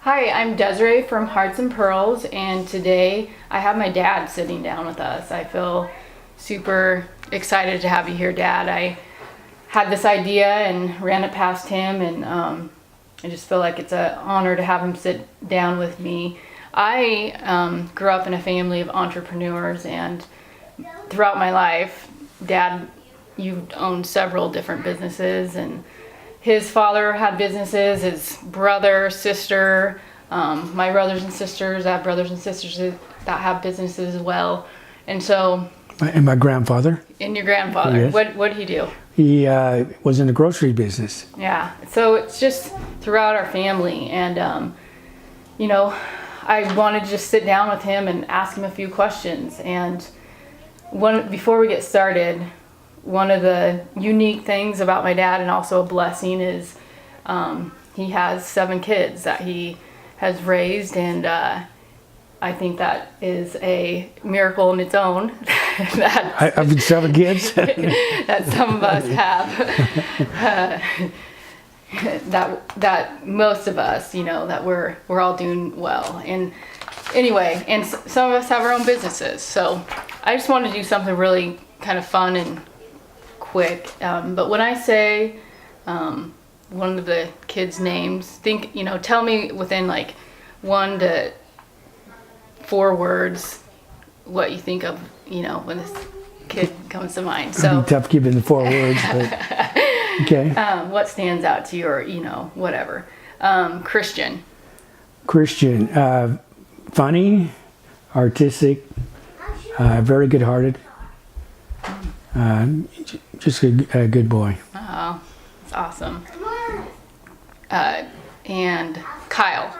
Hi, I'm Desiree from Hearts and Pearls, and today I have my dad sitting down with us. I feel super excited to have you here, Dad. I had this idea and ran it past him, and I just feel like it's an honor to have him sit down with me. I grew up in a family of entrepreneurs, and throughout my life, Dad, you've owned several different businesses, and his father had businesses, his brother, sister, my brothers and sisters. I have brothers and sisters that have businesses as well. And so... And my grandfather. And your grandfather. Yes. What did he do? He was in the grocery business. Yeah. So it's just throughout our family. And, I wanted to just sit down with him and ask him a few questions. And before we get started... One of the unique things about my dad, and also a blessing, is he has 7 kids that he has raised, and I think that is a miracle in its own. I've been 7 kids. That some of us have. That most of us, that we're all doing well. And anyway, and some of us have our own businesses. So I just wanted to do something really kind of fun and quick, but when I say one of the kids' names, tell me within like 1 to 4 words what you think of, when this kid comes to mind. So It'd be tough giving the 4 words, but okay. What stands out to you, or whatever. Christian, funny, artistic, very good-hearted. Just a good boy. Oh, that's awesome. And Kyle,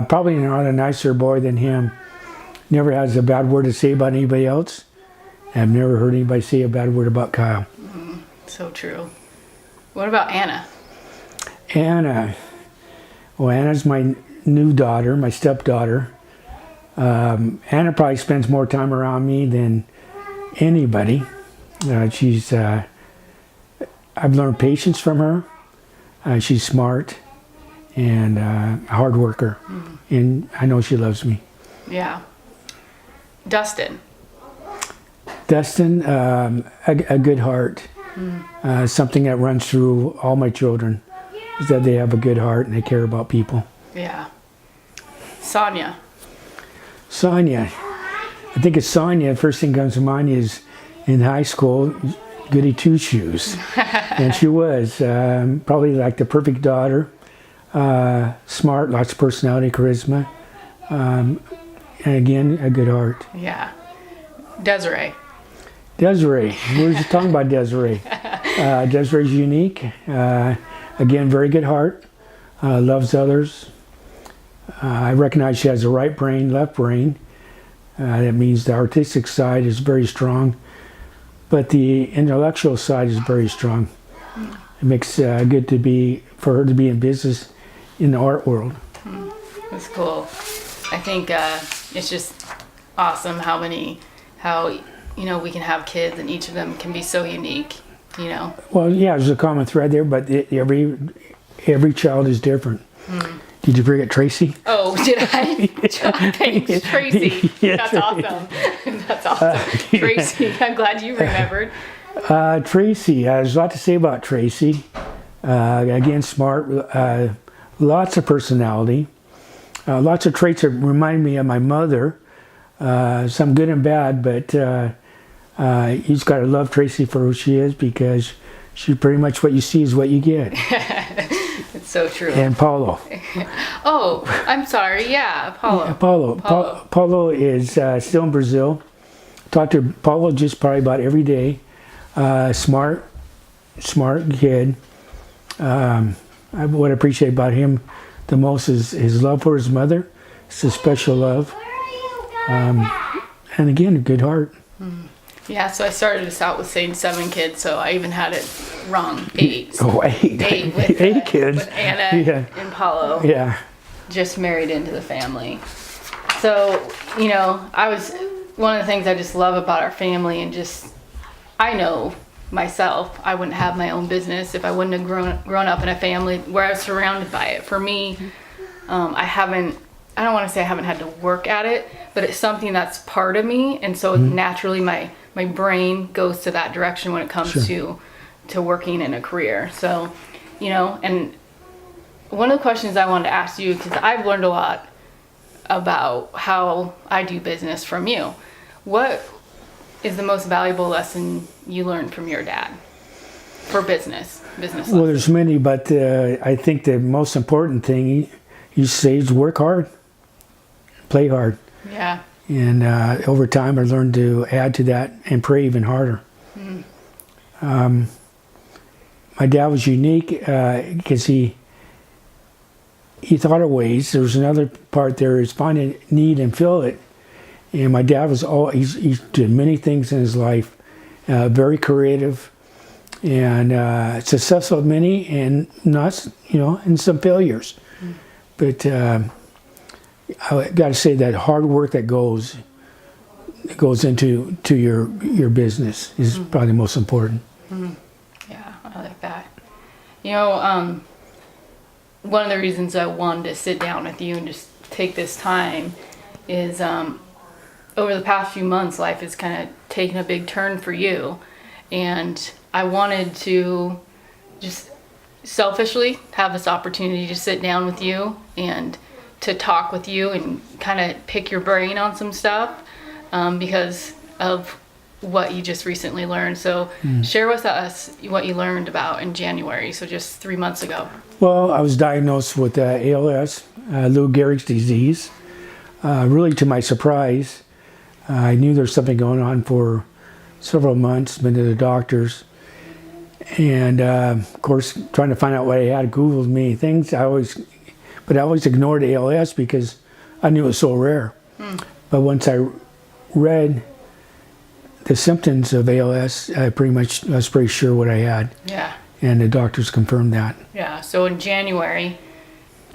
probably not a nicer boy than him. Never has a bad word to say about anybody else. I've never heard anybody say a bad word about Kyle. So true. What about Anna? Anna's my new daughter, my stepdaughter. Anna probably spends more time around me than anybody. I've learned patience from her. She's smart and a hard worker, and I know she loves me. Yeah. Dustin, a good heart. Something that runs through all my children is that they have a good heart and they care about people. Yeah. Sonia, I think it's Sonia. First thing comes to mind is in high school, goody two-shoes. And she was probably like the perfect daughter, smart, lots of personality, charisma, and again, a good heart. Yeah. Desiree, we were just talking about Desiree. Desiree's unique. Again, very good heart, loves others. I recognize she has the right brain, left brain. That means the artistic side is very strong, but the intellectual side is very strong. It makes good for her to be in business in the art world. That's cool. I think it's just awesome how we can have kids and each of them can be so unique. Well, yeah, there's a common thread there, but every child is different. Did you forget Tracy? Oh, did I? Thanks, Tracy. Yes, That's awesome. That's awesome. Tracy, I'm glad you remembered. Tracy, there's a lot to say about Tracy. Again, smart, lots of personality, lots of traits that remind me of my mother, some good and bad, but you just got to love Tracy for who she is, because she's pretty much what you see is what you get. It's so true. And Paulo. Oh, I'm sorry. Yeah, Paulo. Yeah, Paulo is still in Brazil. Talk to Paulo just probably about every day. Smart kid. What I appreciate about him the most is his love for his mother. It's a special love. And again, a good heart. Yeah, so I started us out with saying 7 kids, so I even had it wrong. 8. Oh, 8. 8 with, 8 kids. With Anna and Paulo. Yeah. Just married into the family. So, one of the things I just love about our family, and just, I know myself. I wouldn't have my own business if I wouldn't have grown up in a family where I was surrounded by it. For me, I don't want to say I haven't had to work at it, but it's something that's part of me, and so naturally my brain goes to that direction when it comes to working in a career. So, and one of the questions I wanted to ask you, because I've learned a lot about how I do business from you. What is the most valuable lesson you learned from your dad for business lessons? Well, there's many, but I think the most important thing he says, work hard, play hard. Yeah. And over time, I learned to add to that and pray even harder. My dad was unique because he thought of ways. There was another part there is find a need and fill it. And my dad was he did many things in his life, very creative and successful at many, and not, and some failures. But I got to say that hard work that goes into your business is probably the most important. Yeah, I like that. One of the reasons I wanted to sit down with you and just take this time is over the past few months, life has kind of taken a big turn for you. And I wanted to just selfishly have this opportunity to sit down with you and to talk with you and kind of pick your brain on some stuff because of what you just recently learned. So share with us what you learned about in January, so just 3 months ago. Well, I was diagnosed with ALS, Lou Gehrig's disease. Really, to my surprise, I knew there was something going on for several months, been to the doctors. And, of course, trying to find out what I had, Googled many things. But I always ignored ALS because I knew it was so rare. But once I read the symptoms of ALS, I was pretty sure what I had. Yeah. And the doctors confirmed that. Yeah, so in January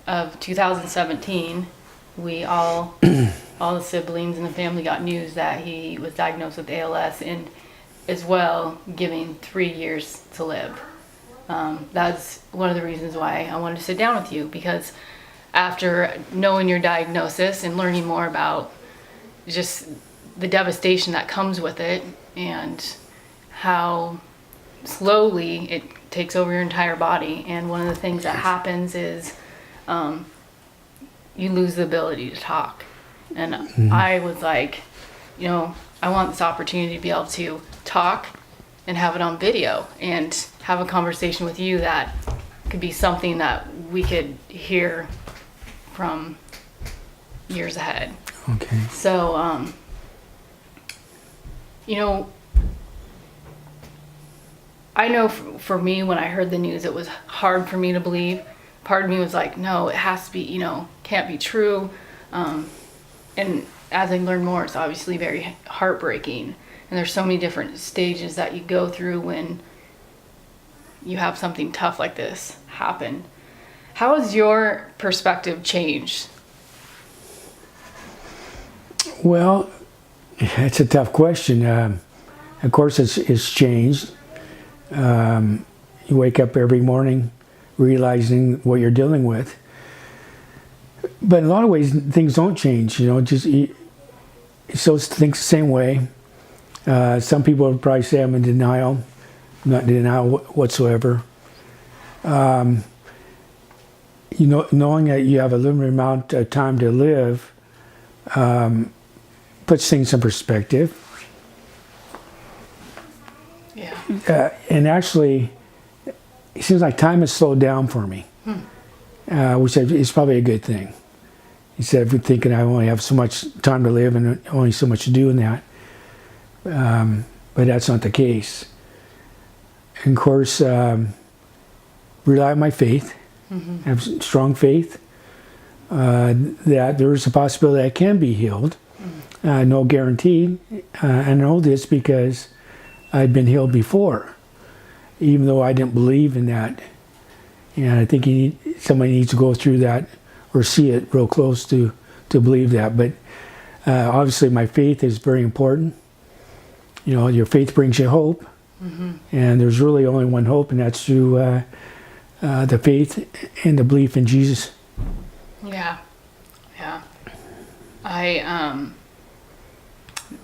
of 2017, we all the siblings in the family got news that he was diagnosed with ALS, and as well giving 3 years to live. That's one of the reasons why I wanted to sit down with you, because after knowing your diagnosis and learning more about just the devastation that comes with it and how slowly it takes over your entire body, and one of the things that happens is you lose the ability to talk. And I was like, I want this opportunity to be able to talk and have it on video and have a conversation with you that could be something that we could hear from years ahead. Okay. So, I know for me, when I heard the news, it was hard for me to believe. Part of me was like, no, it has to be, can't be true. And as I learned more, it's obviously very heartbreaking. And there's so many different stages that you go through when you have something tough like this happen. How has your perspective changed? Well, it's a tough question. Of course, it's changed. You wake up every morning realizing what you're dealing with. But in a lot of ways, things don't change. So think the same way. Some people would probably say I'm in denial. I'm not in denial whatsoever. Knowing that you have a limited amount of time to live puts things in perspective. Yeah. And actually, it seems like time has slowed down for me, which is probably a good thing. Instead of thinking I only have so much time to live and only so much to do in that. But that's not the case. And of course, rely on my faith, have strong faith that there is a possibility I can be healed. No guarantee. I know this because I've been healed before, even though I didn't believe in that. And I think somebody needs to go through that or see it real close to believe that. But obviously my faith is very important. Your faith brings you hope. And there's really only one hope, and that's through the faith and the belief in Jesus. Yeah.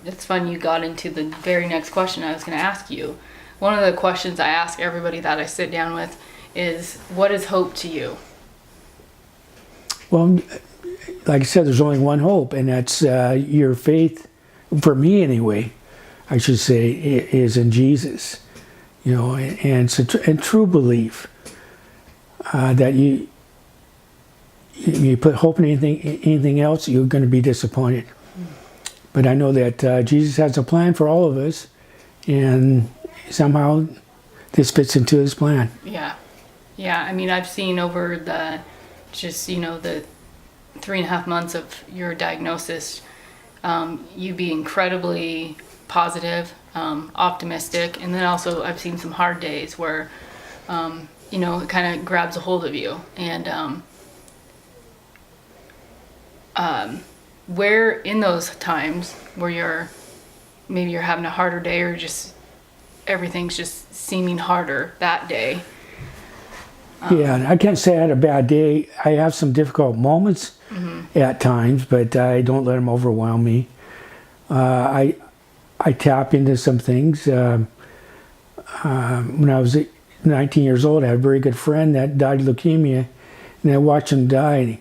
It's fun you got into the very next question I was going to ask you. One of the questions I ask everybody that I sit down with is, what is hope to you? Well, like I said, there's only one hope, and that's your faith, for me anyway, I should say, is in Jesus. You know, and true belief that you put hope in anything else, you're going to be disappointed. But I know that Jesus has a plan for all of us, and somehow this fits into his plan. Yeah. I mean, I've seen over the 3.5 months of your diagnosis, you be incredibly positive, optimistic, and then also I've seen some hard days where, it kind of grabs a hold of you. And where in those times where you're having a harder day, or just everything's just seeming harder that day? Yeah, I can't say I had a bad day. I have some difficult moments at times, but I don't let them overwhelm me. I tap into some things. When I was 19 years old, I had a very good friend that died of leukemia, and I watched him die.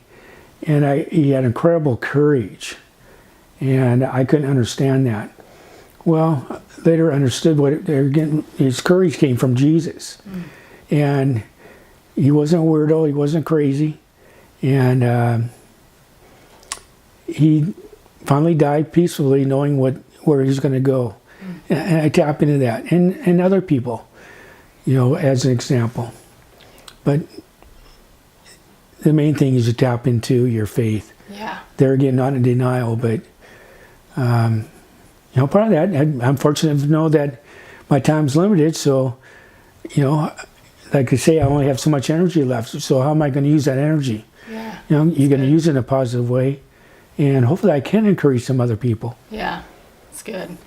And he had incredible courage, and I couldn't understand that. Well, later I understood his courage came from Jesus. And he wasn't a weirdo, he wasn't crazy, and he finally died peacefully, knowing where he was going to go. And I tap into that, and other people, as an example. But the main thing is to tap into your faith. Yeah. There again, not in denial, but part of that, I'm fortunate to know that my time's limited, so like I say, I only have so much energy left, so how am I going to use that energy? Yeah. You're going to use it in a positive way, and hopefully I can encourage some other people. Yeah, it's good.